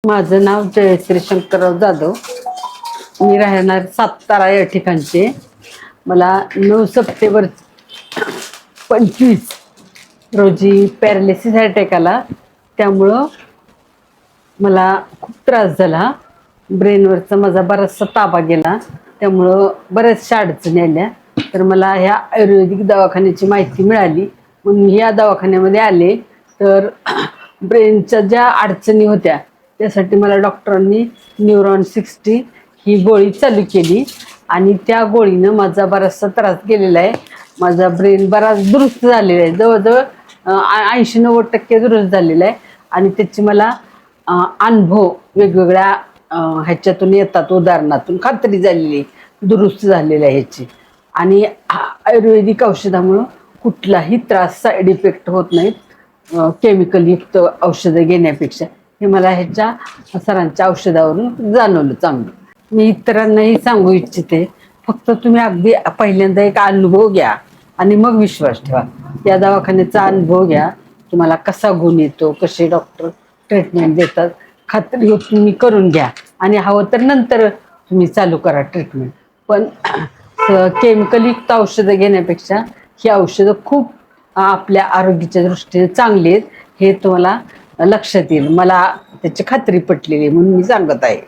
माझं नाव जयश्री शंकरराव जाधव. मी राहणार सातारा या ठिकाणचे. मला 9 सप्टेंबर 25 रोजी पॅरालिसिस अटॅक आला. त्यामुळं मला खूप त्रास झाला. ब्रेनवरचा माझा बराचसा ताबा गेला. त्यामुळं बऱ्याचशा अडचणी आल्या. तर मला ह्या आयुर्वेदिक दवाखान्याची माहिती मिळाली म्हणून मी या दवाखान्यामध्ये आले. तर ब्रेनच्या ज्या अडचणी होत्या त्यासाठी मला डॉक्टरांनी न्यूरॉन 60 ही गोळी चालू केली आणि त्या गोळीनं माझा बराचसा त्रास गेलेला आहे. माझा ब्रेन बराच दुरुस्त झालेला आहे. जवळजवळ 80-90% दुरुस्त झालेला आहे. आणि त्याची मला अनुभव वेगवेगळ्या ह्याच्यातून येतात, उदाहरणातून खात्री झालेली आहे, दुरुस्त झालेल्या आहे ह्याची. आणि आयुर्वेदिक औषधामुळं कुठलाही त्रास, साईड इफेक्ट होत नाहीत. केमिकलयुक्त औषधं घेण्यापेक्षा हे मला ह्याच्या सरांच्या औषधावरून जाणवलं चांगलं. मी इतरांनाही सांगू इच्छिते, फक्त तुम्ही अगदी पहिल्यांदा एक अनुभव घ्या आणि मग विश्वास ठेवा. या दवाखान्याचा अनुभव घ्या, तुम्हाला कसा गुण येतो, कसे डॉक्टर ट्रीटमेंट देतात, खात्री तुम्ही करून घ्या. आणि हवं तर नंतर तुम्ही चालू करा ट्रीटमेंट. पण केमिकलयुक्त औषधं घेण्यापेक्षा ही औषधं खूप आपल्या आरोग्याच्या दृष्टीने चांगली आहेत, हे तुम्हाला लक्षात येईल. मला त्याची खात्री पटलेली म्हणून मी सांगत आहे.